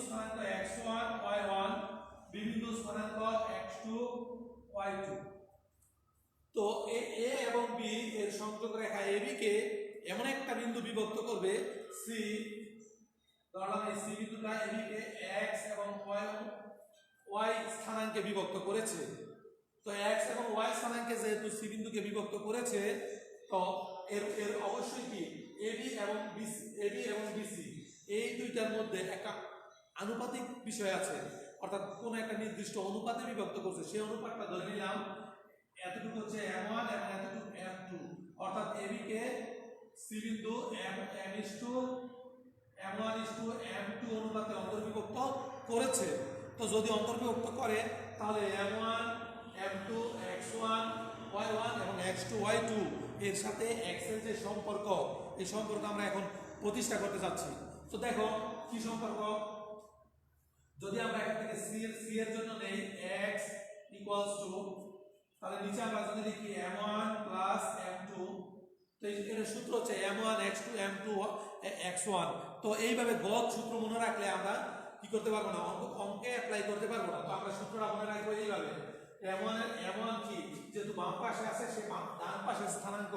স্থানাঙ্ক x1 y1, B বিন্দু স্থানাঙ্ক x2 y2। তো এ এবং বি এর সংযোগ রেখা এবি কে এমন একটা বিন্দু বিভক্ত করবে সি, ধরলাম এই সি বিন্দুটা এবি কে x এবং y স্থানাঙ্কে বিভক্ত করেছে। তো x এবং y স্থানাঙ্কে যেহেতু সি বিন্দুকে বিভক্ত করেছে, তো এর অবশ্যই কি এবি এবং বিসি এই দুইটার মধ্যে একটা আনুপাতিক বিষয় আছে, অর্থাৎ কোন একটা নির্দিষ্ট অনুপাতে বিভক্ত করছে, সেই অনুপাতটা ধরে নিলাম এতটুকু হচ্ছে m1 এবং এতটুকু m2, অর্থাৎ এবি কে সি বিন্দু m1:m2 অনুপাতে অন্তর্বিভক্ত করেছে। তো যদি অন্তর্বিভক্ত করে তাহলে m1 m2 x1 y1 এবং x2 y2 এর সাথে x এর যে সম্পর্ক, এই সম্পর্ক আমরা এখন প্রতিষ্ঠা করতে যাচ্ছি। তো দেখো কি সম্পর্ক, যদি আমরা এখান থেকে সি এর জন্য নেই x ইকুয়ালস টু, তাহলে নিচে আমরা যদি লিখি m1 প্লাস m2, তো এর সূত্র হচ্ছে m1 x2 m2 x1। তো এইভাবে গড় সূত্র মনে রাখলে আমরা কি করতে পারবো না, অঙ্কে অ্যাপ্লাই করতে পারবো না। তো আমরা সূত্রটা মনে রাখবো এইভাবে, m1 কি যেহেতু বাম পাশে আছে, সে ডান পাশের স্থানাঙ্ক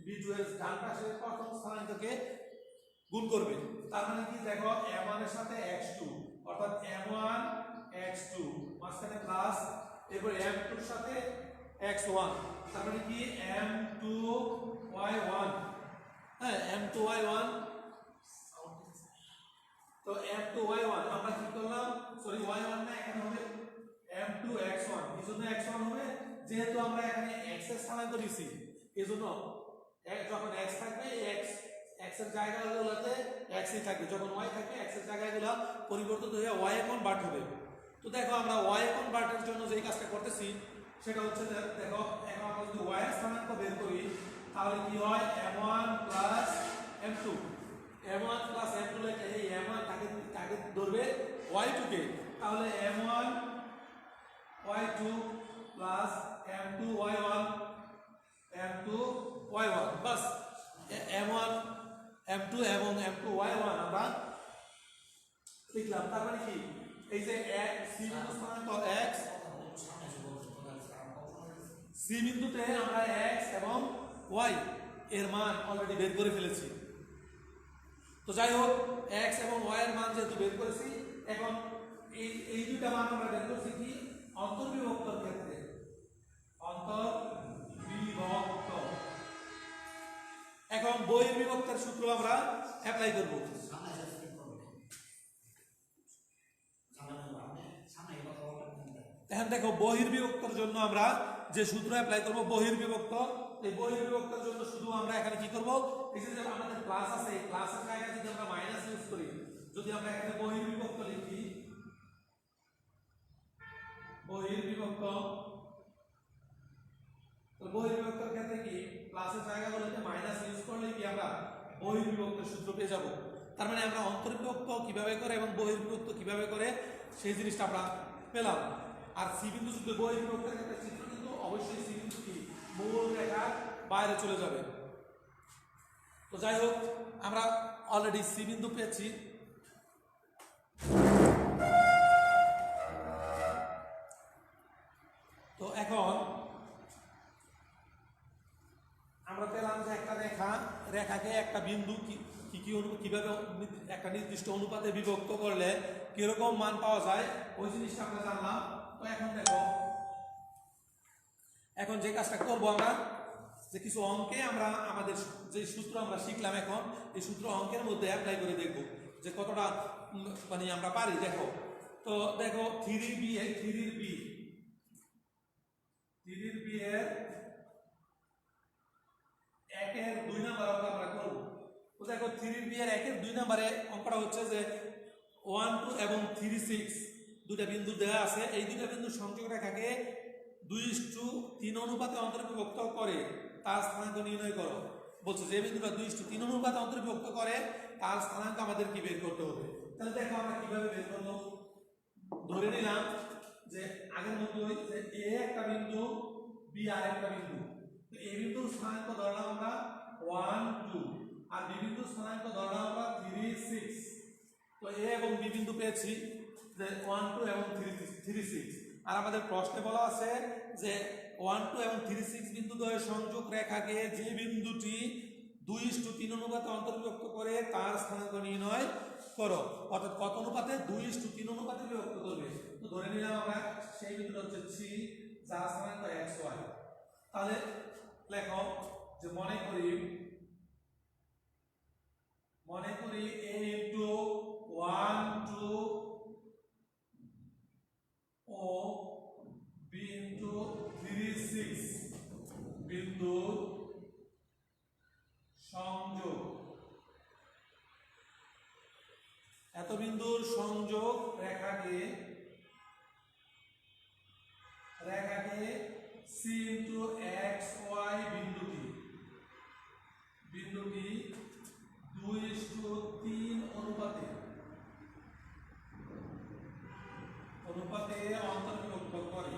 b2 এর ডান পাশের প্রথম স্থানাঙ্ককে গুণ করবে। তার মানে কি দেখো m1 এর সাথে x2, অর্থাৎ m1 x2 মাঝখানে প্লাস, এরপর m2 এর সাথে x1, তার মানে কি m2 y1, হ্যাঁ m2 y1। তো m2 y1 আমরা কি করলাম, সরি y1 না, এখানে হবে m2 x1। এজন্য x1 হবে যেহেতু আমরা এখানে x এর স্থানাঙ্ক দিছি, এজন্য যখন x থাকবে x এর জায়গাগুলোতে x ই থাকবে, যখন y থাকবে x এর জায়গাগুলো পরিবর্তিত হয়ে y এ কনভার্ট হবে। তো দেখো আমরা y এ কনভার্টের জন্য যে কাজটা করতেছি সেটা হচ্ছে, দেখো এখন আমরা যদি y এর স্থানাঙ্ক বের করি তাহলে কি হয় m1 plus m2, m1 plus m2 লেখে এই m1 তাকে ধরবে y2 কে, তাহলে m1 y2 plus m2 y1 বাস m1 m2 এবং m2 y1 আমরা লিখলাম। তার মানে কি এই যে সি বিন্দু স্থানাঙ্ক x, সি বিন্দুতে আমরা x এবং y এর মান অলরেডি বের করে ফেলেছি। তো যাই হোক x এবং y এর মান যেহেতু বের করেছি, এখন এই দুইটা মান আমরা বের করছি কি অন্তর্বিভক্তর ক্ষেত্রে, অন্তর্বিভক্ত। এখন বহির্বিভক্তের সূত্র আমরা অ্যাপ্লাই করব। এখন দেখো বহির্বিভক্তের জন্য আমরা যে সূত্র অ্যাপ্লাই করব বহির্বিভক্ত, এই বহির্বিভক্তের জন্য শুধু আমরা এখানে কি করব, এই যে আমাদের প্লাস আছে, এই প্লাসের জায়গায় যদি আমরা মাইনাস ইউজ করি, যদি আমরা এখানে বহির্বিভক্ত লিখি, বহির্বিভক্ত, তো বহির্বিভক্তের ক্ষেত্রে কি প্লাসের জায়গাগুলোতে মাইনাস ইউজ করলে কি আমরা বহির্বিভক্তের সূত্র পেয়ে যাব। তার মানে আমরা অন্তর্বিভক্ত কিভাবে করে এবং বহির্বিভক্ত কিভাবে করে সেই জিনিসটা আমরা পেলাম। আর সি বিন্দু যদি বহির্বিভক্তের ক্ষেত্রে চিত্র কিন্তু অবশ্যই সি বিন্দু কি মূল রেখার বাইরে চলে যাবে। তো যাই হোক আমরা অলরেডি সি বিন্দু পেয়েছি। তো এখন আমরা পেলাম যে একটা রেখাকে একটা বিন্দু কিভাবে একটা নির্দিষ্ট অনুপাতে বিভক্ত করলে কিরকম মান পাওয়া যায় ওই জিনিসটা আমরা জানলাম। তো এখন দেখো, এখন যে কাজটা করবো আমরা, যে কিছু অঙ্কে আমরা আমাদের যে সূত্র আমরা শিখলাম এখন এই সূত্র অঙ্কের মধ্যে অ্যাপ্লাই করে দেখব যে কতটা মানে আমরা পারি। দেখো, তো দেখো 3b এর 1 এর 2 নাম্বার অঙ্ক আমরা করব। তো দেখো 3b এর 1 এর 2 নম্বরে অঙ্কটা হচ্ছে যে 1 2 এবং 3 6 দুটো বিন্দু দেওয়া আছে, এই দুটো বিন্দু সংযোগ রেখাকে 2:3 অনুপাতে অন্তর্বিভক্ত করে তার স্থানাঙ্ক নির্ণয় করো। বলছে যে বিন্দুটা 2:3 অনুপাতে অন্তর্বিভক্ত করে তার স্থানাঙ্ক আমাদের কি বের করতে হবে। তাহলে দেখো আমরা কিভাবে বের করব। ধরে নিলাম যে আগের মতোই যে এ একটা বিন্দু, বি আর একটা বিন্দু। তো এ বিন্দুর স্থানাঙ্ক ধরলাম আমরা 1 2 আর বি বিন্দুর স্থানাঙ্ক ধরলাম আমরা 3 6। তো এ এবং বি বিন্দু পেয়েছি যে 1 2 এবং 3 6 আর আমাদের প্রশ্নে বলা আছে যে 1 2 এবং 3 6 বিন্দু দ্বয়ের সংযোগ রেখাকে যে বিন্দুটি 2:3 অনুপাতে অন্তর্বিভক্ত করে তার স্থানাঙ্ক নির্ণয় করো। অর্থাৎ কত অনুপাতে 2:3 অনুপাতে বিভক্ত করবে। তো ধরে নিলাম আমরা সেই বিন্দুটা হচ্ছে C যার স্থানাঙ্ক xy। তাহলে লেখো যে মনে করি a into 1 2 O b into 3 6 বিন্দু সংযোগ। এত বিন্দুর সংযোগ রেখাকে C into xy বিন্দুটি 2:3 অনুপাতে অন্তর্বিভক্ত করে।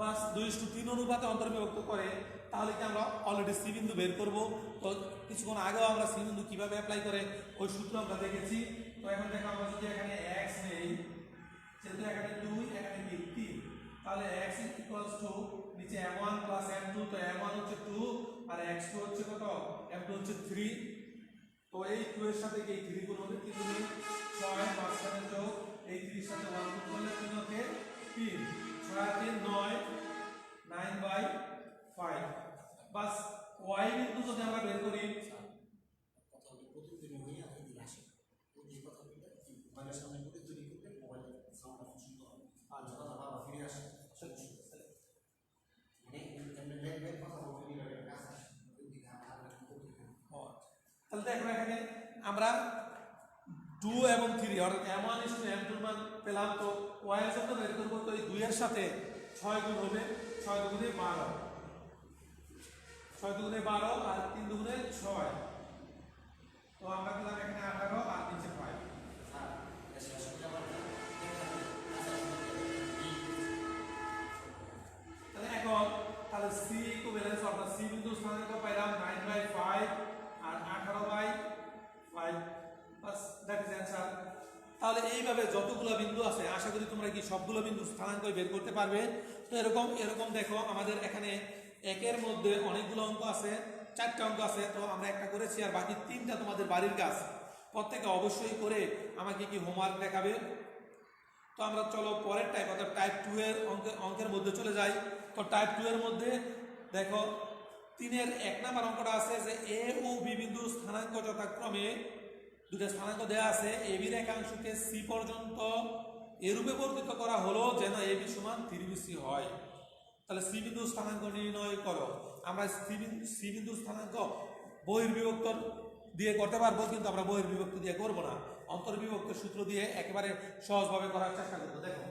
বাস 2:3 অনুপাতে অন্তর্বিভক্ত করে। তাহলে কি আমরা অলরেডি সি বিন্দু বের করব। তো কিছুক্ষণ আগেও আমরা সি বিন্দু কিভাবে অ্যাপ্লাই করে ওই সূত্র আমরা দেখেছি। তো এখন দেখো আমরা যদি এখানে x নেই, যেহেতু এখানে 2 এখানে কি 3, তাহলে x নিচে m1 m2, তো m1 হচ্ছে 2 আর x2 হচ্ছে কত, m2 হচ্ছে 3। তো এই 2 এর সাথে কি 3 গুণ হবে, 3 গুণ 6 মাঝখানে যোগ এই 3 এর সাথে 1 গুণ করলে 3 হচ্ছে 3, 6 আর 3 9, 9/5। বাস y বিন্দু যদি আমরা বের করি তাহলে দেখো এখানে আমরা 2 এবং 3 অর্থাৎ m1 m2 মান পেলাম। তো y এর জন্য বের করব, তো এই 2 এর সাথে 6 গুণ হবে, 6 দুগুণে 12, 6 দুগুণে 12 আর 3 দুগুণে 6। তো আমরা পেলাম এখানে 18 আর নিচে 5। তাহলে এখন তাহলে c ইকুইভ্যালেন্স অর্থাৎ c বিন্দু স্থানাঙ্ক পাইলাম 9/5 আর 18/5। বাস দ্যাট ইজ অ্যানসার। তাহলে এইভাবে যতগুলো বিন্দু আছে আশা করি তোমরা কি সবগুলো বিন্দু স্থানাঙ্ক বের করতে পারবে। তো এরকম দেখো আমাদের এখানে একের মধ্যে অনেকগুলো অঙ্ক আছে, 4টা অঙ্ক আছে। তো আমরা একটা করেছি আর বাকি 3টা তোমাদের বাড়ির কাজ, প্রত্যেকে অবশ্যই করে আমাকে কি হোমওয়ার্ক দেখাবে। তো আমরা চলো পরের টাইপ অর্থাৎ টাইপ 2 এর অঙ্কের মধ্যে চলে যাই। তো টাইপ 2 এর মধ্যে দেখো 3-এর 1 নাম্বার অঙ্কটা আছে যে এ ও বি বিন্দু স্থানাঙ্ক যথাক্রমে দুটো স্থানাঙ্ক দেওয়া আছে। এবি রেখাংশকে সি পর্যন্ত এরূপে বর্ধিত করা হলো যেন এবি সমান 3bc হয়। তাহলে সি বিন্দু স্থানাঙ্ক নির্ণয় করো। আমরা সি বিন্দু স্থানাঙ্ক বহির্বিভক্ত দিয়ে করতে পারবো, কিন্তু আমরা বহির্বিভক্ত দিয়ে করবো না, অন্তর্বিভক্তের সূত্র দিয়ে একেবারে সহজভাবে করার চেষ্টা করবো। দেখো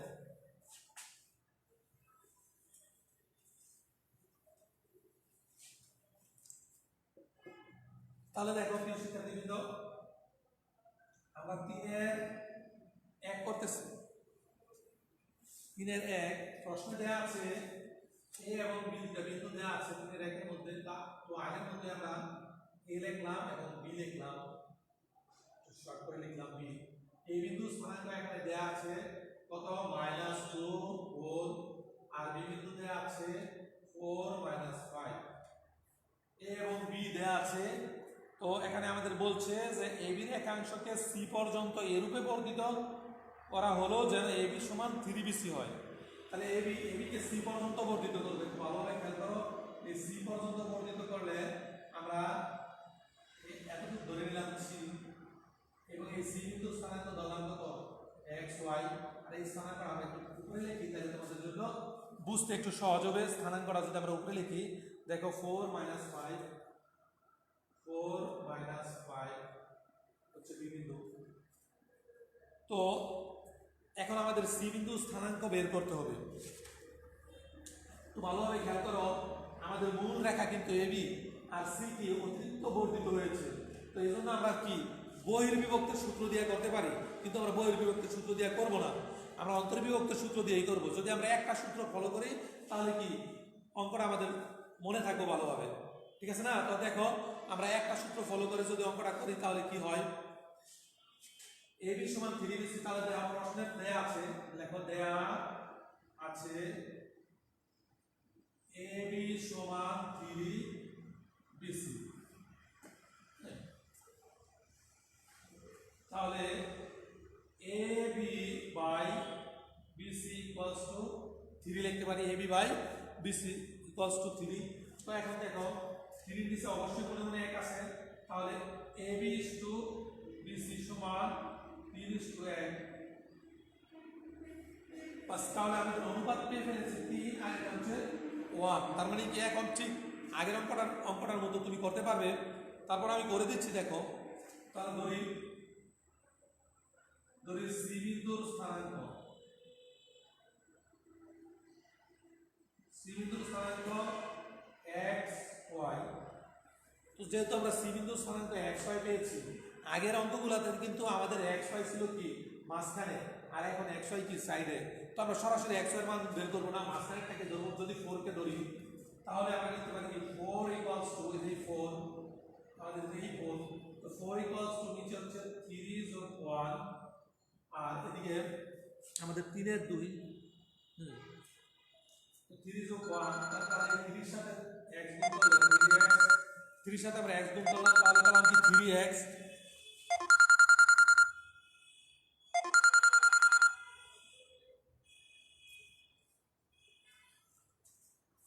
তাহলে দেখো প্রিয় শিক্ষার্থীবৃন্দ, আমরা 3-এর 1 করতেছি। 3-এর 1 প্রশ্ন দেওয়া আছে এ এবং বি দুটো বিন্দু দেওয়া আছে 3-এর 1 এর মধ্যে। তো আগের মধ্যে আমরা এ লিখলাম এবং বি লিখলাম, শর্ট করে লিখলাম বি। এই বিন্দু স্থানাঙ্ক এখানে দেওয়া আছে কত, -2 4, আর বি বিন্দু দেওয়া আছে 4 5। এ এবং বি দেওয়া আছে। তো এখানে আমাদের বলছে যে এবি রেখাংশকে সি পর্যন্ত এরূপে বর্ধিত করা হলো যেন এবি সমান 3bc হয়। তাহলে এবিকে সি পর্যন্ত বর্ধিত করবে, ভালোভাবে খেয়াল করো। এই সি পর্যন্ত বর্ধিত করলে আমরা এতটুকু ধরে নিলাম সি, এবং এই সি বিন্দু স্থানাঙ্ক ধরলাম কত, x y। আর এই স্থানাঙ্ক আমরা একটু উপরে লিখি তাহলে তোমাদের জন্য বুঝতে একটু সহজ হবে। স্থানাঙ্কটা যদি আমরা উপরে লিখি, দেখো 4 - 5 হচ্ছে বি বিন্দু। তো এখন আমাদের সি বিন্দু স্থানাঙ্ক বের করতে হবে। তো ভালোভাবে খেয়াল করো, আমাদের মূল রেখা কিন্তু এবি আর সি কি অতিরিক্ত বর্ধিত হয়েছে। তো এই জন্য আমরা কি বহির্বিভক্তের সূত্র দিয়ে করতে পারি, কিন্তু আমরা বহির্বিভক্তের সূত্র দিয়ে করব না, আমরা অন্তর্বিভক্তের সূত্র দিয়েই করব। যদি আমরা একটা সূত্র ফলো করি তাহলে কি অঙ্কটা আমাদের মনে থাকবে ভালোভাবে। ঠিক আছে না? তো দেখো আমরা একটা সূত্র ফলো করে যদি অঙ্কটা করি তাহলে কি হয়, AB সমান 3BC, তাহলে দেওয়া প্রশ্নে দেয়া আছে, লেখো দেয়া আছে AB সমান 3BC। তাহলে AB by BC equals to 3 লিখতে পারি, AB by BC equals to 3। তো এখন দেখো 3 এর নিচে অবশ্যই মনে মনে 1 আছে, তাহলে AB ইজ টু BC সমান 3 ইজ টু 1। বাস, তাহলে আমাদের অনুপাত পেয়ে ফেলেছি 3 আর এটা হচ্ছে 1। তার মানে কি এখন ঠিক আগের অঙ্কটার মতো তুমি করতে পারবে। তারপর আমি করে দিচ্ছি, দেখো তাহলে ধরি সি বিন্দুর স্থানাঙ্ক, x y। তো যেহেতু আমরা সি বিন্দুর স্থানাঙ্ক x y পেয়েছি, আগের অঙ্কগুলোতে কিন্তু আমাদের x y ছিল কি মাঝখানে, আর এখন x y কি সাইডে। তো আমরা সরাসরি x y এর মান বের করবো না, মাঝখানেরটাকে ধরবো। যদি 4 কে ধরি তাহলে আমরা লিখতে পারি কি 4 ইকুয়ালস টু এই 4, তাহলে এই 4, তো 4 ইকুয়ালস টু নিচে হচ্ছে 3 যোগ 1, আর এদিকে আমাদের 3 এর 2, তো 3 যোগ 1, তাহলে 3 এর সাথে x গুণ করলে 3x, 3 এর সাথে আমরা x গুণ করলাম, তাহলে পেলাম কি 3x।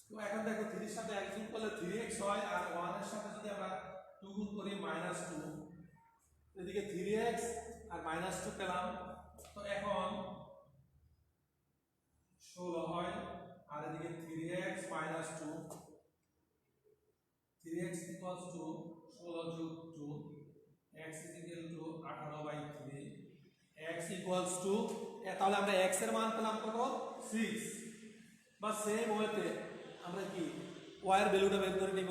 তো এখন দেখো 3 এর সাথে x গুণ করলে 3x হয়, আর 1 এর সাথে যদি আমরা 2 গুণ করি -2, এদিকে 3x আর -2 পেলাম। তো এখন 16 হয়, আর এদিকে 3x -2, 3x equals to 16 যোগ 2, x is equal to 18/3, x equals to, তাহলে আমরা x এর মান পেলাম কত 6। বা সেম ওয়েতে আমরা কি y এর ভ্যালুটা বের করে নিব।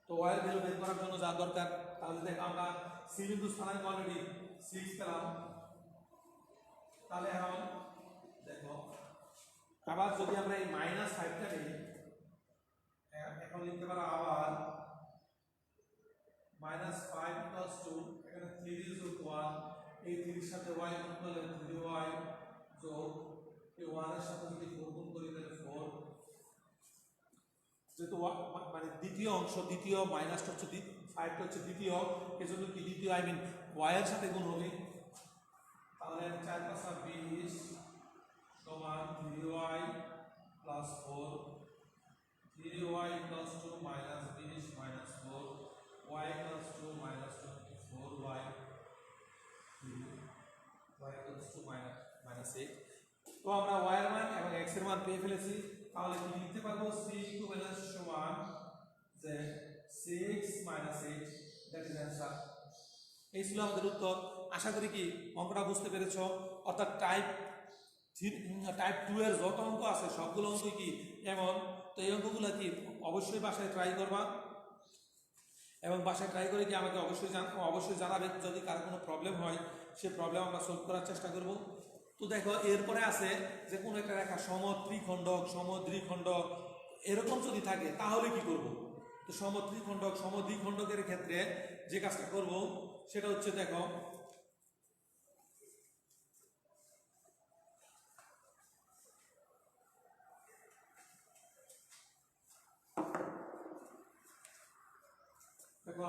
তো y এর ভ্যালু বের করার জন্য যা দরকার, তাহলে দেখো আমরা সি বিন্দু স্থানাঙ্ক অলরেডি 6 পেলাম। তাহলে এখন দেখো আবার যদি আমরা এই -5টা নিই, এখন লিখতে পারো আবার -5 ইকুয়ালস টু, এখানে 3 যোগ 1, এই 3 এর সাথে y গুণ করলে 3y যোগ এই 1 এর সাথে যদি 4 গুণ করি তাহলে 4। যেহেতু মানে দ্বিতীয় অংশ, দ্বিতীয় মাইনাসটা হচ্ছে 5টা হচ্ছে দ্বিতীয়, এজন্য কি দ্বিতীয় আই মিন y এর সাথে গুণ হবে। তাহলে 4 + 20 সমান 3y plus 4, 3y equals to -20 -4, y equals to -24y, 3y equals to -8। তো আমরা y এর মান এবং x এর মান পেয়ে ফেলেছি। তাহলে কি লিখতে পারবো, c ইকুইভ্যালেন্স সমান যে 6 - 8, দ্যাট ইজ অ্যানসার। এই ছিল আমাদের উত্তর। আশা করি কি অঙ্কটা বুঝতে পেরেছো। অর্থাৎ টাইপ 2 এর যত অঙ্ক আছে সবগুলো অঙ্ক কি এমন। তো এই অঙ্কগুলো কি অবশ্যই বাসায় ট্রাই করবা, এবং বাসায় ট্রাই করে কি আমাকে অবশ্যই জানাবে। যদি কারো কোনো প্রবলেম হয় সে প্রবলেম আমরা সলভ করার চেষ্টা করব। তো দেখো এরপরে আছে যে কোনো একটা রেখা সমদ্বিখণ্ডক, সমদ্বিখণ্ডক এরকম যদি থাকে তাহলে কি করব। তো সমদ্বিখণ্ডক, সমদ্বিখণ্ডকের ক্ষেত্রে যে কাজটা করব সেটা হচ্ছে, দেখো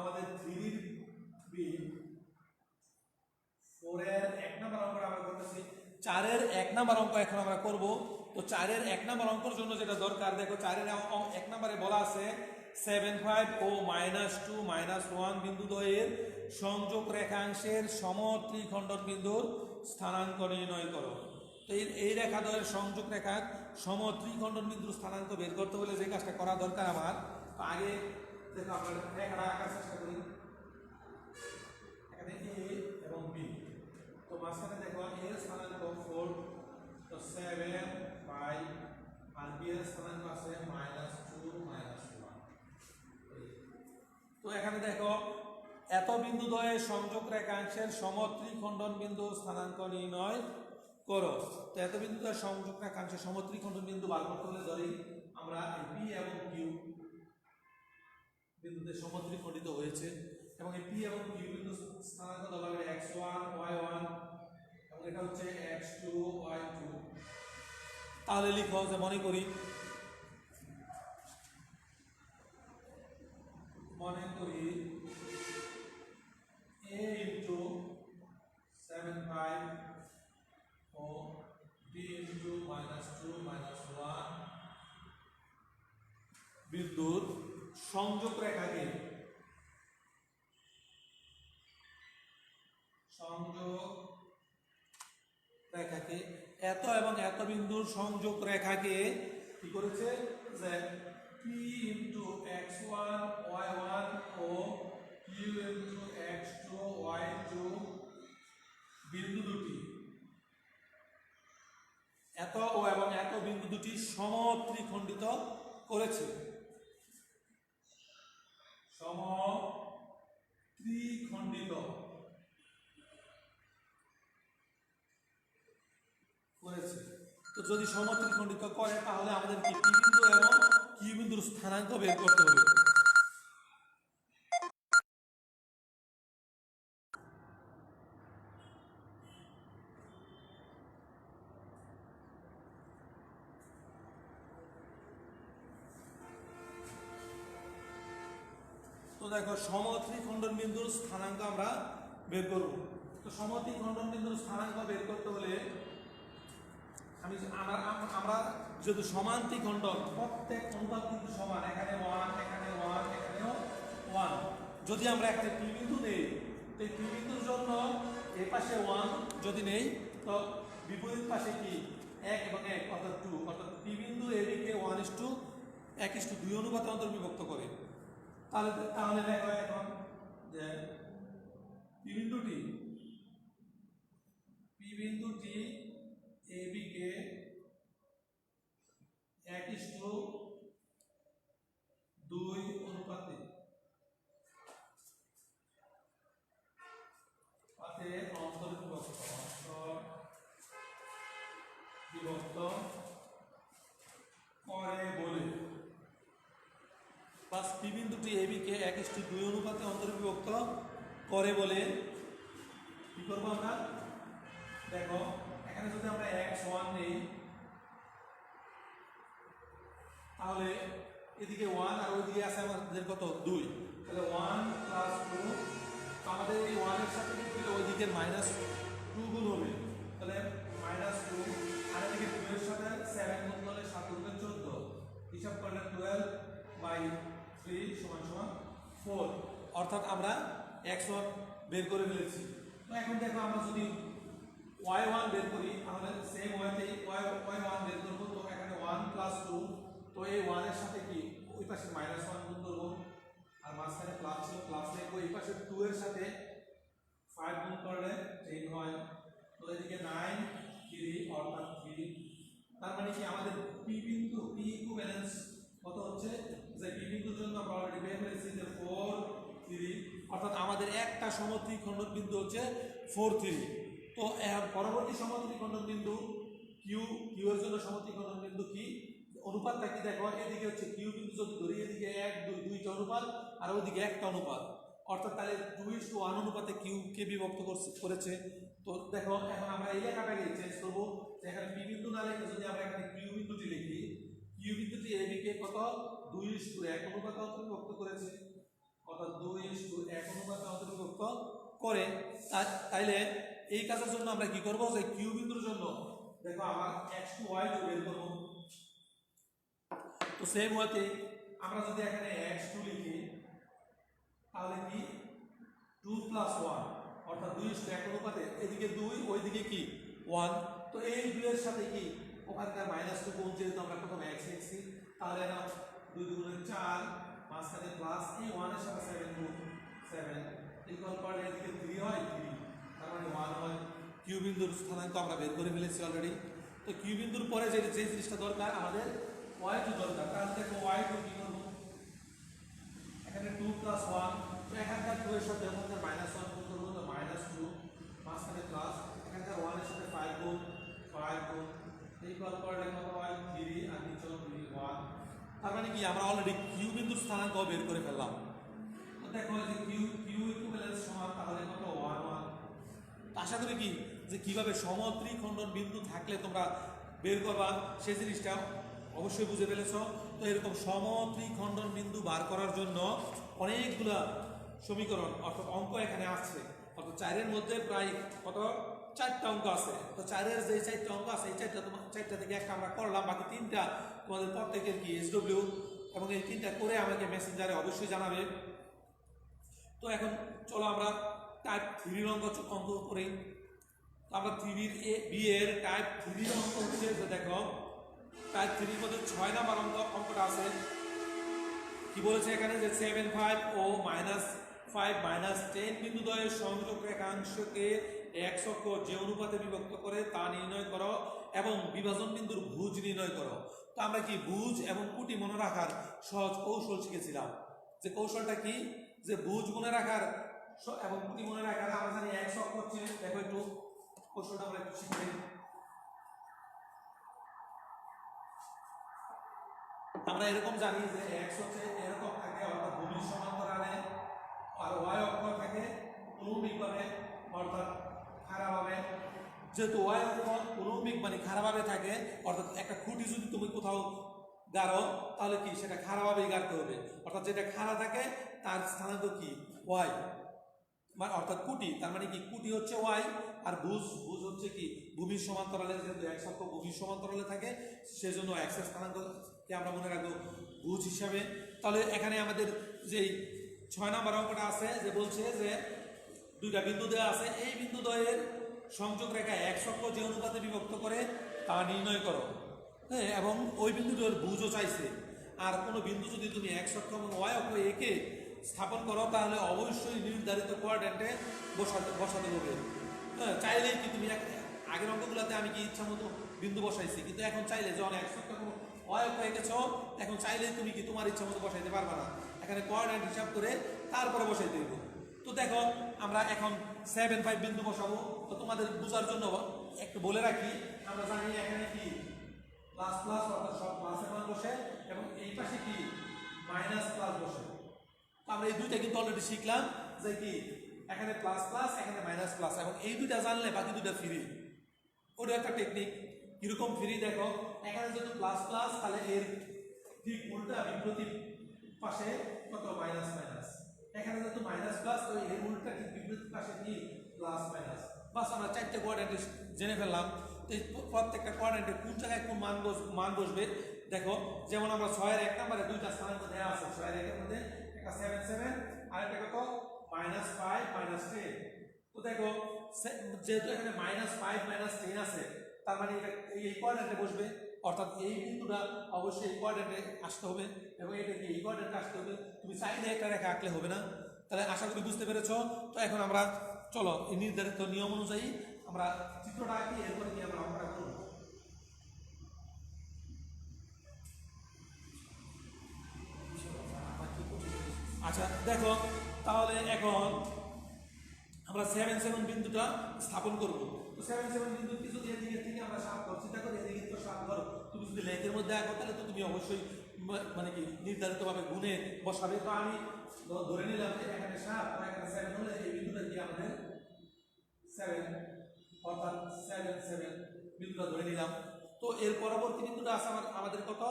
আমাদের 3B 4 এর 1 নম্বর অঙ্কটা আমরা করতেছি, 4 এর 1 নম্বর অঙ্ক এখন আমরা করব। তো 4 এর 1 নম্বর অঙ্কের জন্য যেটা দরকার, দেখো 4 এর 1 নম্বরে বলা আছে 7, 5 ও -2 -1 বিন্দু দ্বয়ের সংযোগ রেখাংশের সমত্রিখণ্ডন বিন্দুর স্থানাঙ্ক নির্ণয় করো। তো এই রেখা দ্বয়ের সংযোগ রেখার সমত্রিখণ্ডন বিন্দুর স্থানাঙ্ক বের করতে হলে যে কাজটা করা দরকার আমার, তো আগে দেখো আমরা রেখাটা আঁকার চেষ্টা করি। এখানে এ এবং বি, তো মাঝখানে দেখো এ এর স্থানাঙ্ক 4, তো 7, 5, আর বি এর স্থানাঙ্ক আছে -2 -1। তো এখানে দেখো এত বিন্দু দ্বয়ের সংযোগ রেখাংশের সমত্রিখণ্ডন বিন্দু স্থানাঙ্ক নির্ণয় করো। তো এত বিন্দু দ্বয়ের সংযোগ রেখাংশের সমত্রিখণ্ডন বিন্দু বার করতে হলে ধরি আমরা বি এবং কিউ বিন্দুতে সমত্রিখণ্ডিত হয়েছে এবং এই পি এবং কিউ বিন্দু স্থানাঙ্ক দেওয়া হবে x1 y1 এবং এটা হচ্ছে x2 y2। তাহলে লিখো যে মনে করি a into 7 pi O b into -2 -1 বিন্দুর সংযোগ রেখাকে এত এবং এত বিন্দুর সংযোগ রেখাকে কি করেছে যে p into x1 y1 ও q into x2 y2 বিন্দু দুটি এত ও এবং এত বিন্দু দুটি সমত্রিখণ্ডিত করেছে। সমত্রিখণ্ডিত করেছে। তো যদি সমত্রিখণ্ডিত করে তাহলে আমাদের কি পি বিন্দু এবং কিউ বিন্দুর স্থানাঙ্ক বের করতে হবে। তো দেখো সমত্রিখণ্ডন বিন্দুর স্থানাঙ্ক আমরা বের করব। তো সমত্রিখণ্ডন বিন্দুর স্থানাঙ্ক বের করতে হলে আমরা যেহেতু সমান ত্রিখণ্ডন প্রত্যেক অনুপাত কিন্তু সমান, এখানে 1 এখানে 1 এখানেও 1। যদি আমরা এখানে পি বিন্দু নেই তো এই পি বিন্দুর জন্য এই পাশে 1 যদি নেই তো বিপরীত পাশে কি 1 এবং 1 অর্থাৎ 2, অর্থাৎ পি বিন্দু এবি কে 1:1:2 অনুপাতে অন্তর্বিভক্ত করে। তাহলে দেখো এখন যে পি বিন্দুটি এবি কে 1:2 অনুপাতে অন্তর্বিভক্ত করে বলে, প্লাস পি বিন্দুটি এবি কে 1:2 অনুপাতে অন্তর্বিভক্ত করে বলে কি করবো আমরা? দেখো এখানে যদি আমরা x1 নেই তাহলে এদিকে 1 আর ওইদিকে আছে আমাদের কত 2, তাহলে 1 + 2 আমাদের এই 1 এর সাথে কি দিলে ওইদিকে -2 গুণ হবে, তাহলে -2 আর এদিকে 2 এর সাথে 7 গুণ করলে 7 গুণ 14, হিসাব করলে 12/3 = 4, অর্থাৎ আমরা x1 বের করে ফেলেছি। তো এখন দেখো আমরা যদি y1 বের করি তাহলে সেম ওয়েতে y1 বের করব। তো এখানে 1 + 2, তো এই 1 এর সাথে কি ওই পাশে -1 গুণ করব আর মাঝখানে প্লাস ছিল প্লাস লিখব, এই পাশে 2 এর সাথে 5 গুণ করলে 10 হয়, তো এদিকে 9 3 অর্থাৎ 3। তার মানে কি আমাদের পি বিন্দু পি ইকুইভ্যালেন্স কত হচ্ছে যে পি বিন্দুর জন্য আমরা অলরেডি বের করেছি যে 4 3, অর্থাৎ আমাদের একটা সমত্রিখণ্ডন বিন্দু হচ্ছে 4 3। তো পরবর্তী সমত্রিখণ্ডন বিন্দু কিউ এর জন্য সমত্রিখণ্ডন বিন্দু কি অনুপাতটা কি দেখো, এদিকে হচ্ছে কিউ বিন্দু যদি ধরি এদিকে 1 2 দুইটা অনুপাত আর ওইদিকে একটা অনুপাত, অর্থাৎ তাহলে 2:1 অনুপাতে কিউ কে বিভক্ত করেছে। তো দেখো এখন আমরা এই লেখাটাকে চেঞ্জ করব, এখানে পি বিন্দু না লিখে যদি আমরা এখানে কিউ বিন্দুটি লিখি, কিউ বিন্দুটি এবি কে কত 2:1 অনুপাতে অন্তর্ভুক্ত করেছে, অর্থাৎ 2:1 অনুপাতে অন্তর্ভুক্ত করে। তাইলে এই কাজের জন্য আমরা কি করব যে কিউ বিন্দুর জন্য দেখো আমার x2 y2 বের করব। তো সেম ওয়েতে আমরা যদি এখানে x2 লিখি তাহলে কি 2 + 1 অর্থাৎ 2:1 অনুপাতে এদিকে 2 ওইদিকে কি 1, তো এই 2 এর সাথে কি ওখানকার -2 গুণ, যেহেতু আমরা প্রথম x লিখছি তাহলে না 2 × 4 মাঝখানে প্লাস এই 1 এর সাথে 7 গুণ 7 ইকুয়াল করলে এদিকে 3 হয় 3, তার মানে 1 হয়। কিউ বিন্দুর স্থানাঙ্ক আমরা বের করে ফেলেছি অলরেডি। তো কিউ বিন্দুর পরে যে জিনিসটা দরকার আমাদের y2 দরকার, তাহলে দেখো y2 কি করব, এখানে 2 + 1, তো এখানকার 2 এর সাথে ওখানকার -1 গুণ করব, তো -2 মাঝখানে প্লাস এখানকার 1 এর সাথে 5 গুণ ইকুয়াল করলে কত হয় 3 আর নিচে 1। তার মানে কি আমরা অলরেডি কিউ বিন্দুর স্থানাঙ্ক বের করে ফেললাম। দেখো যে কিউ কিউ ইকুইভ্যালেন্স সমান তাহলে কত 1 1। আশা করি কি যে কিভাবে সমত্রিখণ্ডন বিন্দু থাকলে তোমরা বের করবা সেই জিনিসটা অবশ্যই বুঝে ফেলেছো। তো এরকম সমত্রিখণ্ডন বিন্দু বার করার জন্য অনেকগুলা সমীকরণ অর্থাৎ অঙ্ক এখানে আছে। অর্থাৎ 4-এর মধ্যে প্রায় কত 4টা অঙ্ক আছে। তো 4-এর যে 4টা অঙ্ক আছে এই 4টা থেকে একটা আমরা করলাম, বাকি 3টা তোমাদের প্রত্যেকের কি এসডব্লিউ, এবং এই 3টা করে আমাকে মেসেঞ্জারে অবশ্যই জানাবে। তো এখন চলো আমরা টাইপ 3 অঙ্ক করি। আমরা 3 বি এর টাইপ 3 অঙ্ক হচ্ছে যে দেখো টাইপ 3 মধ্যে 6 নাম্বার অঙ্কটা আছে। কি বলেছে এখানে যে 7 5 ও -5 -10 বিন্দুদ্বয়ের সংযোগ রেখাংশকে এক অক্ষ যে অনুপাতে বিভক্ত করে তা নির্ণয় করো এবং বিভাজন বিন্দুর ভুজ নির্ণয় করো। তো আমরা কি ভুজ এবং কুটি মনে রাখার সহজ কৌশল শিখেছিলাম। যে কৌশলটা কি যে ভুজ মনে রাখার এবং কুটি মনে রাখার আমরা জানি এক অক্ষ হচ্ছে, দেখো একটু কৌশলটা আমরা একটু শিখি। আমরা এরকম জানি যে এক্স হচ্ছে এরকম থাকে অর্থাৎ ভূমির সমান্তরালে, আর ওয়াই অক্ষ থাকে অনুভূমিকভাবে অর্থাৎ খাড়াভাবে। যেহেতু ওয়াই অক্ষ অনুভূমিক মানে খাড়াভাবে থাকে, অর্থাৎ একটা খুঁটি যদি তুমি কোথাও গাড়ো তাহলে কি সেটা খাড়াভাবেই গাড়তে হবে। অর্থাৎ যেটা খাড়া থাকে তার স্থানাঙ্ক কি ওয়াই, মানে অর্থাৎ কুটি, তার মানে কি কুটি হচ্ছে ওয়াই, আর ভুজ হচ্ছে কি ভূমির সমান্তরালে। যেহেতু এক্স অক্ষ ভূমির সমান্তরালে থাকে সেজন্য এক্স এর স্থানাঙ্ককে আমরা মনে রাখবো ভুজ হিসাবে। তাহলে এখানে আমাদের যেই 6 নাম্বার অঙ্কটা আছে যে বলছে যে দুইটা বিন্দু দেওয়া আছে, এই বিন্দু দ্বয়ের সংযোগ রেখা এক্স অক্ষ যে অনুপাতে বিভক্ত করে তা নির্ণয় করো। হ্যাঁ, এবং ওই বিন্দুটার ভুজও চাইছে। আর কোনো বিন্দু যদি তুমি এক্স অক্ষ এবং ওয়াই অক্ষ একে স্থাপন করো তাহলে অবশ্যই নির্ধারিত কোয়াড্রেন্টে বসাতে হবে। হ্যাঁ, চাইলেই কি তুমি আগের অঙ্কগুলোতে আমি কি ইচ্ছা মতো বিন্দু বসাইছি, কিন্তু এখন চাইলে যখন একশো ওয়াই অক্ষ এঁকেছ এখন চাইলেই তুমি কি তোমার ইচ্ছা মতো বসাইতে পারবে না, এখানে কোয়াড্রেন্ট হিসাব করে তারপরে বসাইতে হবে। তো দেখো আমরা এখন 7 5 বিন্দু বসাবো। তো তোমাদের বোঝার জন্য একটু বলে রাখি, আমরা জানি এখানে কি প্লাস প্লাস অর্থাৎ সব প্লাসের মান বসে এবং এই পাশে কি মাইনাস প্লাস বসে। আমরা এই দুইটা কিন্তু অলরেডি শিখলাম যে কি এখানে প্লাস প্লাস এখানে মাইনাস প্লাস, এবং এই দুইটা জানলে বাকি দুইটা ফ্রি। ওটা একটা টেকনিক। কিরকম ফ্রি দেখো, এখানে যেহেতু প্লাস প্লাস তাহলে এর ঠিক উল্টা বিপরীত পাশে কত মাইনাস মাইনাস, এখানে যেহেতু মাইনাস প্লাস তো এর উল্টা ঠিক বিপরীত পাশে কি প্লাস মাইনাস। বাস আমরা 4টে কোয়াড্রেন্ট জেনে ফেললাম। তো এই প্রত্যেকটা কোয়াড্রেন্টে কোন জায়গায় কোন মান বসবে দেখো। যেমন আমরা 6-এর 1 নম্বরে দুইটা স্থানাঙ্ক দেওয়া আছে, 6-এর 1-এর মধ্যে একটা 7 7 আর একটা কত -5 -10। তো দেখো যেহেতু এখানে -5 -10 আছে তার মানে এটা এই কোয়াড্রেন্টে বসবে, অর্থাৎ এই বিন্দুটা অবশ্যই এই কোয়াড্রেন্টে আসতে হবে এবং এটা কি এই কোয়াড্রেন্টে আসতে হবে। তুমি চাইলে একটা রেখা আঁকলে হবে না। তাহলে আশা করি বুঝতে পেরেছো। তো এখন আমরা চলো এই নির্ধারিত নিয়ম অনুযায়ী আমরা চিত্রটা আঁকি, এরপরে কি আমরা অঙ্কটা করব। আচ্ছা দেখো তাহলে এখন আমরা 7 7 বিন্দুটা স্থাপন করব। তো 7 7 বিন্দু কিছু দিয়ে দিকে থেকে আমরা সাত ধর, চিন্তা করি এদিকে তো সাত ধর। তুমি যদি লেখের মধ্যে আঁকো তাহলে তো তুমি অবশ্যই মানে কি নির্ধারিতভাবে গুণে বসাবে। তো আমি ধরে নিলাম যে এখানে 7 আর এখানে 7 হলে এই বিন্দুটা দিয়ে আমাদের 7 অর্থাৎ 7 7 বিন্দুটা ধরে নিলাম। তো এর পরবর্তী বিন্দুটা আছে আমাদের কত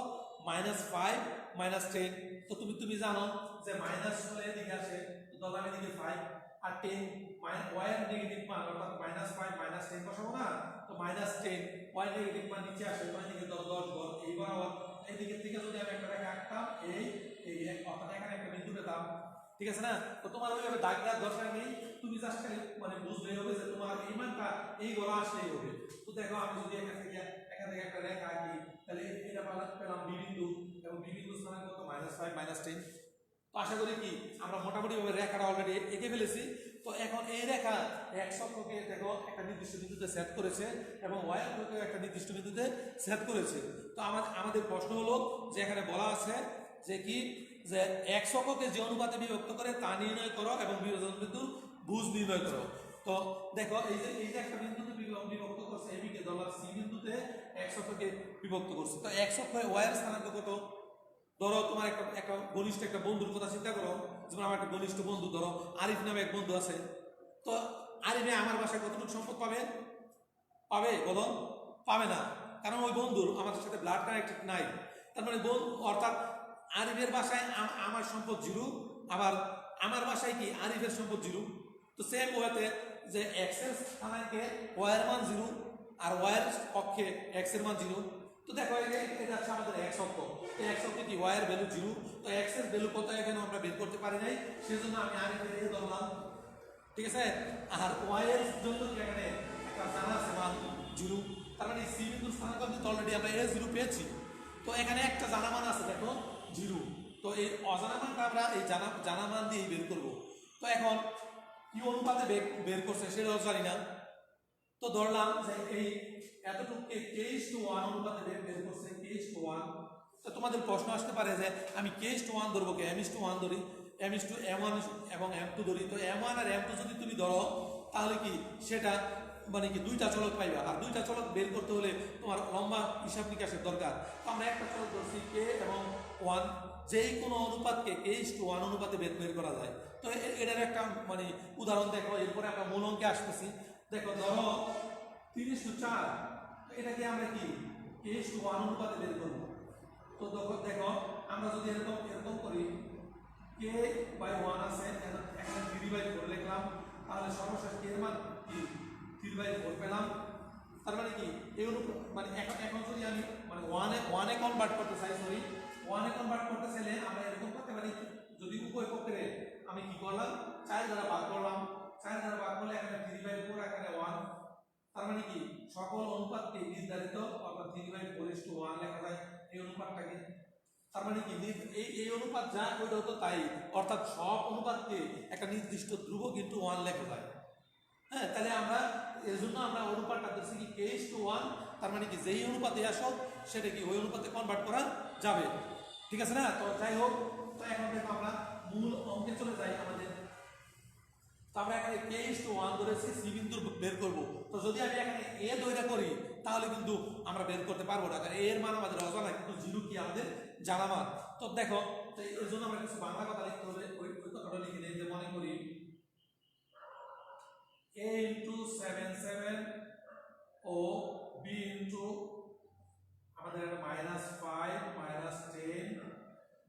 -5 -10। তো তুমি জানো যে মাইনাস হলে এদিকে আসে, তো দলার এদিকে 5 আর 10 y এর নেগেটিভ মান অর্থাৎ -5 -10 বসাবো না। তো -10 y নেগেটিভ মান নিচে আসে, তো এদিকে 10 ঘর এই বরাবর এই দিকের থেকে যদি আমি একটা রেখা আঁকতাম এই অর্থাৎ এখানে একটা বিন্দু পেতাম, ঠিক আছে না। তো তোমার ওইভাবে দাগ দেওয়ার দরকার নেই, তুমি জাস্ট খালি মানে বুঝলেই হবে যে তোমার এই মানটা এই ঘর আসলেই হবে। তো দেখো আমি যদি এখান থেকে একটা রেখা আঁকি তাহলে এটা পেলাম বি বিন্দু, এবং বি বিন্দু স্থান কত -5 -10। তো আশা করি কি আমরা মোটামুটি ভাবে রেখাটা অলরেডি এঁকে ফেলেছি। তো এখন এই রেখা এক্স অক্ষকে দেখো একটা নির্দিষ্ট বিন্দুতে সেট করেছে এবং ওয়াই অক্ষকে একটা নির্দিষ্ট বিন্দুতে সেট করেছে। তো আমাদের প্রশ্ন হলো যে এখানে বলা আছে যে কি যে এক্স অক্ষকে যে অনুপাতে বিভক্ত করে তা নির্ণয় করো এবং বিভাজন বিন্দুর ভুজ নির্ণয় করো। তো দেখো এই যে একটা বিন্দুতে বিভক্ত করছে এবিকে ধরলাম সি বিন্দুতে এক্স অক্ষকে বিভক্ত করছে। তো এক্স অক্ষে ওয়াই এর স্থানাঙ্ক কত ধরো তোমার একটা একটা ঘনিষ্ঠ একটা বন্ধুর কথা চিন্তা করো, যেমন আমার একটা ঘনিষ্ঠ বন্ধু, ধরো আরিফ নামে এক বন্ধু আছে। তো আরিফে আমার বাসায় কতটুকু সম্পদ পাবে? পাবে বলো? পাবে না, কারণ ওই বন্ধুর আমার সাথে ব্লাড কানেক্টেড নাই। তার মানে অর্থাৎ আরিফের বাসায় আমার সম্পদ জিরো, আবার আমার বাসায় কি আরিফের সম্পদ জিরো। তো সেম ওয়েতে যে এক্স এর স্থানাঙ্কে ওয়াই এর মান জিরো আর ওয়াই এর পক্ষে এক্স এর মান জিরো। তো দেখো এটা হচ্ছে আমাদের এক্স অক্ষ, এই এক্স অক্ষে কি ওয়াই এর ভ্যালু জিরো, তো এক্স এর ভ্যালু কত এখানে আমরা বের করতে পারি নাই, সেজন্য আমি আরিফের এ ধরলাম, ঠিক আছে। আর ওয়াই এর জন্য কি এখানে একটা জানা আছে মান জিরো, তার মানে সি বিন্দুর স্থানাঙ্ক কিন্তু অলরেডি আমরা এ জিরো পেয়েছি। তো এখানে একটা জানা মান আছে দেখো জিরো, তো এই অজানা মানটা আমরা এই জানা মান দিয়ে বের করব। তো এখন কি অনুপাতে বের করছে সেটাও জানি না। তো ধরলাম যে এই এতটুকুকে k:1 অনুপাতে বের করছে k:1। তো তোমাদের প্রশ্ন আসতে পারে যে আমি k:1 ধরবো কি m:1 ধরি, m:1 এবং m2 ধরি। তো m1 আর m2 যদি তুমি ধরো তাহলে কি সেটা মানে কি দুইটা চলক পাইবা, আর দুইটা চলক বের করতে হলে তোমার লম্বা হিসাব নিকাশের দরকার। তো আমরা একটা চলক ধরছি k এবং 1, যেই কোনো অনুপাতকে k:1 অনুপাতে বের করা যায়। তো এটার একটা মানে উদাহরণ দেখো, এরপরে আমরা মূল অঙ্কে আসতেছি। দেখো ধরো 3:4, এটাকে আমরা কি k:1 অনুপাতে বের করব। তো দেখো আমরা যদি এরকম করি k/1 আছে, এখানে 3/4 লিখলাম, তাহলে সর্বশেষ k এর মান কি 3/4 পেলাম। তার মানে কি এই মানে এখন যদি আমি মানে 1 এ কনভার্ট করতে চাই, 1 এ কনভার্ট করতে চাইলে আমরা এরকম করতে পারি, যদি উভয় পক্ষে আমি কি করলাম 4 দ্বারা ভাগ করলাম, 4 দ্বারা ভাগ করলে এখানে 3/4 এখানে 1, তার মানে কি সকল অনুপাতকে নির্ধারিত অর্থাৎ 3/4:1 লেখা যায় এই অনুপাতটাকে। তার মানে কি এই অনুপাত যা ওইটা হতো তাই, অর্থাৎ সব অনুপাতকে একটা নির্দিষ্ট ধ্রুব কিন্তু 1 লেখা যায়। হ্যাঁ, তাহলে আমরা এর জন্য আমরা অনুপাতটা ধরছি কি k:1, তার মানে কি যেই অনুপাতে আসো সেটা কি ওই অনুপাতে কনভার্ট করা যাবে, ঠিক আছে না? তো যাই হোক, তো এখন দেখো আমরা মূল অঙ্কে চলে যাই আমাদের। তো আমরা এখানে k:1 ধরেছি, সি বিন্দু বের করব। তো যদি আমি এখানে এ ধরে করি তাহলে কিন্তু আমরা বের করতে পারবো না, কারণ এর মান আমাদের অজানা, কিন্তু জিরো কি আমাদের জানা মান। তো দেখো, তো এর জন্য আমরা কিছু বাংলা কথা লিখতে হবে, ওই কথাটা লিখে দিই যে মনে করি a * 7 7 ও b * আমাদের -5 -10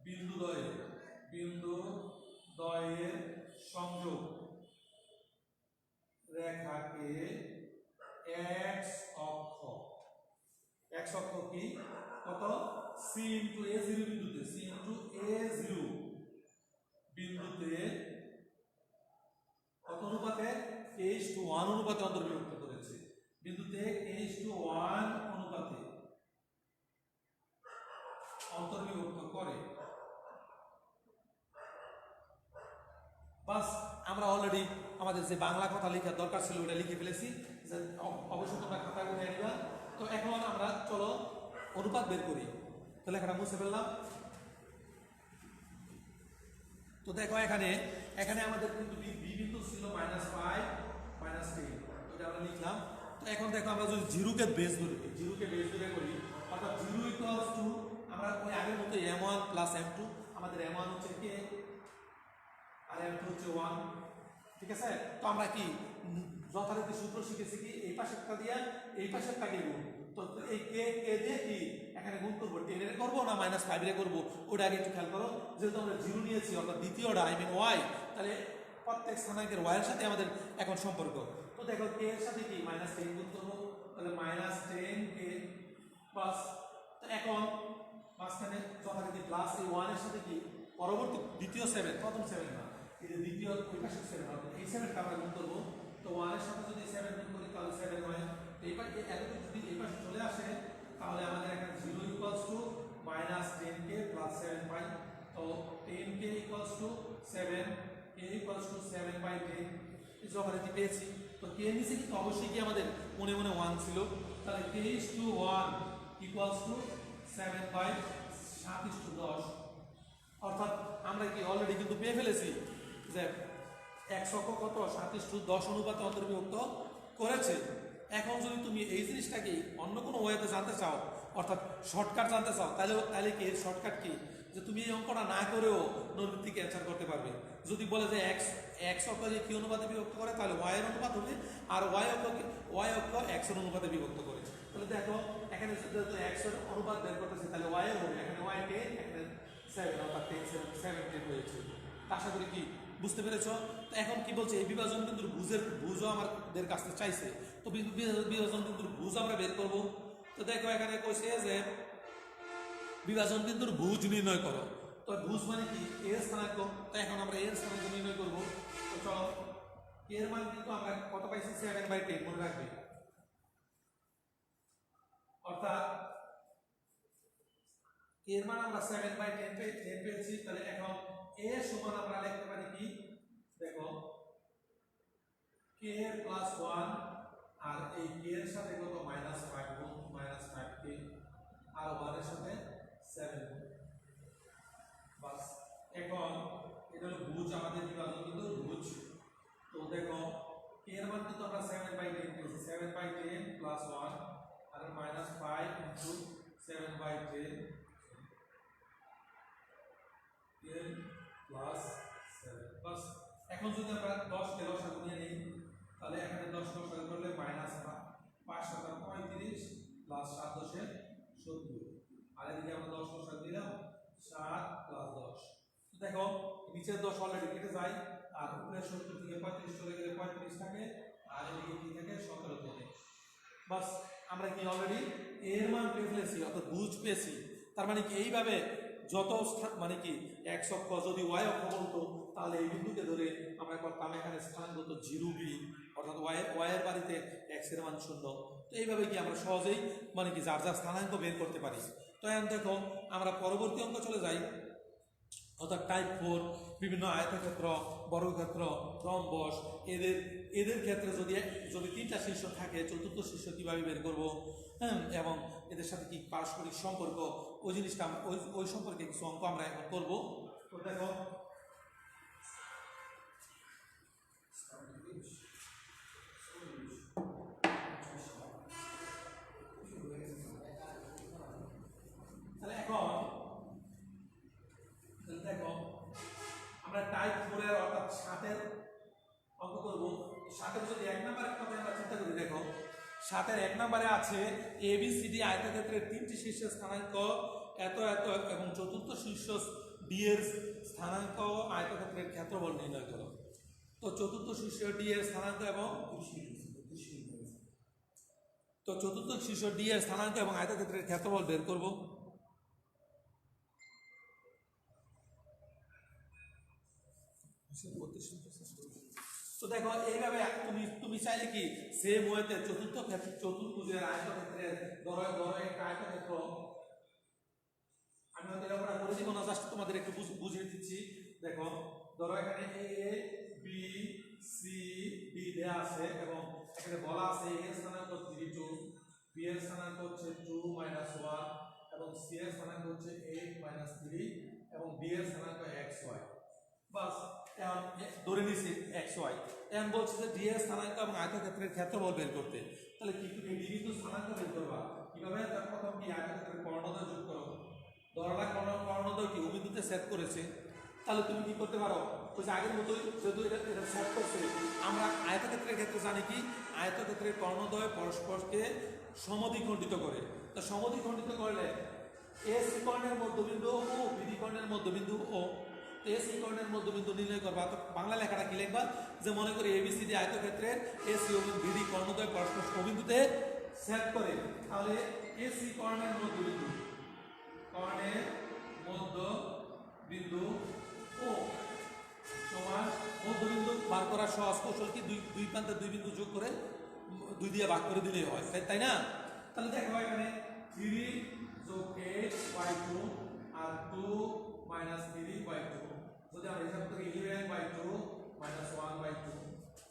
বিন্দু দ্বয়ের সংযোগ রেখাকে x অক্ষ কি কত c * a0 বিন্দুতে কত অনুপাতে k:1 অনুপাতে অন্তর্ভুক্ত করেছে, বিন্দুতে k:1 অনুপাতে অন্তর্ভুক্ত করে। বাস, আমরা অলরেডি আমাদের যে বাংলা কথা লেখার দরকার ছিল ওটা লিখে ফেলেছি, যে অবশ্যই তোমরা খাতায় উঠে নিবা। তো এখন আমরা চলো অনুপাত বের করি। তো লেখাটা মুছে ফেললাম। তো দেখো এখানে আমাদের কিন্তু বি বিন্দু ছিল -5 -10, তো এটা আমরা লিখলাম। তো এখন দেখো আমরা যদি জিরোকে বেস ধরে করি, অর্থাৎ 0 আমরা ওই আগের মতো m1 + m2, আমাদের m1 হচ্ছে k আর m2 হচ্ছে 1, ঠিক আছে। তো আমরা কি যথারীতি সূত্র শিখেছি কি এই পাশেরটা দিয়ে এই পাশেরটাকে গুণ। তো এই কে দিয়ে কি এখানে গুণ করবো, 10 এর করবো না -5 এর করবো, ওটা আগে একটু খেয়াল করো। যেহেতু আমরা 0 নিয়েছি অর্থাৎ দ্বিতীয়টা y, তাহলে প্রত্যেক স্থানাঙ্কের y এর সাথে আমাদের এখন সম্পর্ক। তো দেখো k এর সাথে কি -10 গুণ করবো, তাহলে -10k প্লাস, তো এখন মাঝখানে যথারীতি প্লাস এই 1 এর সাথে কি পরবর্তী দ্বিতীয় 7, প্রথম 7 না, এই যে দ্বিতীয় ওই পাশের 7, অর্থাৎ এই 7টা আমরা গুণ করবো। তো 1 এর সাথে যদি 7 গুণ করি তাহলে 7 হয়। এই পাশে এতটুকু যদি এই পাশে চলে আসে তাহলে আমাদের এখানে 0 = -10k + 7 পাই। তো 10k = 7, k = 7/10 এই যথারীতি পেয়েছি। তো k নিচে কিন্তু অবশ্যই কি আমাদের মনে 1 ছিল, তাহলে k:1 = 7/7 = 10, অর্থাৎ আমরা কি অলরেডি কিন্তু পেয়ে ফেলেছি যে x অক্ষ কত 7:10 অনুপাতে অন্তর্ভুক্ত করেছে। এখন যদি তুমি এই জিনিসটাকে অন্য কোনো ওয়েতে জানতে চাও, অর্থাৎ শর্টকাট জানতে চাও, তাহলে কি এর শর্টকাট কি, যে তুমি এই অঙ্কটা না করেও নৈর্মিত্তিক অ্যান্সার করতে পারবে। যদি বলে যে এক্স অক্ষকে কি অনুপাতে বিভক্ত করে, তাহলে ওয়াই এর অনুপাত হবে, আর ওয়াই অক্ষ এক্স এর অনুপাতে বিভক্ত করে। তাহলে দেখো এখানে যেহেতু এক্স এর অনুপাত বের করতেছে, তাহলে ওয়াই এর হবে, এখানে ওয়াই 10, এখানে 7, অর্থাৎ 10 7 17 হয়েছে। আশা করি কি বুঝতে পেরেছ? তো এখন কি বলছে, এই বিভাজন বিন্দুর ভুজও আমাদের কাছে চাইছে। তো বিভাজন বিন্দুর ভুজ আমরা বের করব। তো দেখো এখানে কইছে যে বিভাজন বিন্দুর ভুজ নির্ণয় করো। তো ভুজ মানে কি, এর স্থানাঙ্ক। তো এখন আমরা এর স্থানাঙ্ক নির্ণয় করব। তো চলো, এর মান কিন্তু আমরা কত পাইছি, 7/10 মনে রাখবে। অর্থাৎ এর মান আমরা 7/10 পেয়েছি। তাহলে এখন a সমান আমরা লিখতে পারি কি, দেখো k প্লাস 1 আর এই k এর সাথে কত -5 গুণ -5k আর 1 এর সাথে 7 গুণ। বাস, এখন এটা হলো ভুজ, আমাদের বিভাজন বিন্দুর ভুজ। তো দেখো k এর মান কিন্তু আমরা 7/10 পেয়েছি, 7/10 প্লাস 1 আর -5 ইনটু 7/10 10 প্লাস 7। বাস, এখন যদি আমরা 10 কে লসাগু নিয়ে নিই, তাহলে এখানে 10 লসাগু করলে -5 7 35 প্লাস 7 10 70, আর এদিকে আমরা 10 লসাগু দিলাম 7 প্লাস 10। তো দেখো নিচের 10 অলরেডি কেটে যায়, আর উপরের 70 থেকে 35 চলে গেলে 35 থাকে, আর এদিকে কি থাকে 17 থাকে। বাস, আমরা কি অলরেডি এর মান পেয়ে ফেলেছি, অর্থাৎ ভুজ পেয়েছি। তার মানে কি এইভাবে যত মানে কি এক্স অক্ষ যদি ওয়াই অক্ষ বলতো, তাহলে এই বিন্দুকে ধরে আমরা করতাম এখানে স্থানাঙ্ক 0b, অর্থাৎ ওয়াই এর বাড়িতে এক্স এর মান 0। তো এইভাবে কি আমরা সহজেই মানে কি যার যার স্থানাঙ্ক বের করতে পারি। তো এখন দেখো আমরা পরবর্তী অঙ্ক চলে যাই, অর্থাৎ টাইপ 4 বিভিন্ন আয়তক্ষেত্র, বর্গক্ষেত্র, রম্বস, এদের ক্ষেত্রে যদি 3টা শীর্ষ থাকে, চতুর্থ শীর্ষ কিভাবে বের করব, হ্যাঁ, এবং এদের সাথে কি পারস্পরিক সম্পর্ক, ওই জিনিসটা ওই সম্পর্কে কিছু অঙ্ক আমরা এখন করব। তো দেখো তাহলে এখন দেখো আমরা টাইপ 4 এর অর্থাৎ 7 এর অঙ্ক করব। 7 এর যদি 1 নম্বরের কথা আমরা চিন্তা করি, দেখো 7 এর 1 নম্বরে আছে ABCD আয়তক্ষেত্রের 3টি শীর্ষের স্থানাঙ্ক এত এত এবং চতুর্থ শীর্ষ D এর স্থানাঙ্ক আয়তক্ষেত্রের ক্ষেত্রফল নির্ণয় করো। তো চতুর্থ শীর্ষ D এর স্থানাঙ্ক এবং আয়তক্ষেত্রের ক্ষেত্রফল বের করব। তো দেখো এইভাবে তুমি চাইলে কি সেম ওয়েতে চতুর্ভুজের আয়তক্ষেত্রের ধরো একটা আয়তক্ষেত্র, আমি হয়তো এটা করে দিব না, জাস্ট তোমাদের একটু বুঝিয়ে দিচ্ছি। দেখো ধরো এখানে এ বি সি ডি দেয়া আছে এবং এখানে বলা আছে এ এর স্থানাঙ্ক 3 2, বি এর স্থানাঙ্ক হচ্ছে 2 -1 এবং সি এর স্থানাঙ্ক হচ্ছে 8 -3 এবং ডি এর স্থানাঙ্ক xy। বাস, এখন ধরে নিছি xy। এখন বলছে যে ডি এর স্থানাঙ্ক এবং আয়তক্ষেত্রের ক্ষেত্রফল বের করতে। তাহলে কি তুমি ডি বিন্দুর স্থানাঙ্ক বের করবা কিভাবে? তার প্রথম কি আয়তক্ষেত্রের কর্ণদ্বয় যোগ করো। ধরলা কর্ণদ্বয় কি বিন্দুতে সেট করেছে, তাহলে তুমি কি করতে পারো, ওই যে আগের মতোই যেহেতু এটা সেট করছে, আমরা আয়তক্ষেত্রের ক্ষেত্রে জানি কি আয়তক্ষেত্রের কর্ণদ্বয় পরস্পরকে সমদ্বিখণ্ডিত করে। তো সমদ্বিখণ্ডিত করলে এসি কর্ণের মধ্যবিন্দু ও বিডি কর্ণের মধ্যবিন্দু ও এসি কর্ণের মধ্যবিন্দু নির্ণয় করবা। তো বাংলা লেখাটা কি লিখবা, যে মনে করি এবিসিডি আয়তক্ষেত্রের এসি ও বিডি কর্ণদ্বয় পরস্পর সমবিন্দুতে সেট করে, তাহলে এসি কর্ণের মধ্যবিন্দু ও সমান মধ্যবিন্দু বার করার সহজ কৌশল কি, দুই প্রান্তে দুই বিন্দু যোগ করে 2 দিয়ে ভাগ করে দিলেই হয়, তাই না? তাহলে দেখো এখানে 3 যোগ 8/2 আর 2 -3/2, যদি আমরা হিসাব করি 11/2 -1/2।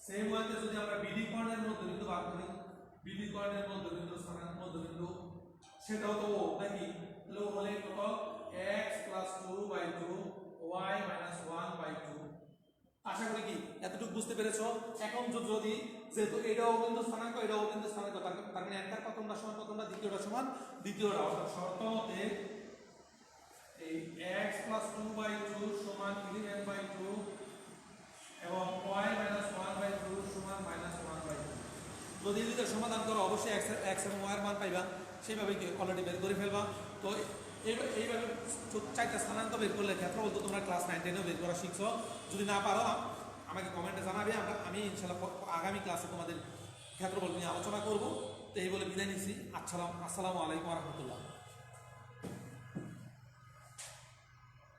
সেম ওয়েতে যদি আমরা বিডি কর্ণের মধ্যবিন্দু বার করি, বিডি কর্ণের মধ্যবিন্দু সেটাও তো ও নাকি, তাহলে ও হলে কত, x + 2/2 y - 1/2। আশা করি কি এতটুকু বুঝতে পেরেছো। এখন যদি যেহেতু এটা অবিন্দু স্থানাঙ্ক, এটা অবিন্দু স্থানাঙ্ক, তার মানে একটার প্রথমটা সমান প্রথমটা, দ্বিতীয়টা সমান দ্বিতীয়টা, অর্থাৎ শর্ত মতে এই x প্লাস 2/2 সমান 11/2 এবং y মাইনাস 1/2 সমান মাইনাস 1/2। যদি এই দুইটার সমাধান করো অবশ্যই x এবং y এর মান পাইবা, সেইভাবে কি অলরেডি বের করে ফেলবা। তো এইভাবে চারটা স্থানান্তর বের করলে ক্ষেত্রফল তো তোমরা ক্লাস 9 10 বের করা শিখছো। যদি না পারো আমাকে কমেন্টে জানাবে, আমি ইনশাআল্লাহ আগামী ক্লাসে তোমাদের ক্ষেত্রফল নিয়ে আলোচনা করব। তো এই বলে বিদায় নিচ্ছি। আসসালামু আলাইকুম ওয়া রাহমাতুল্লাহ।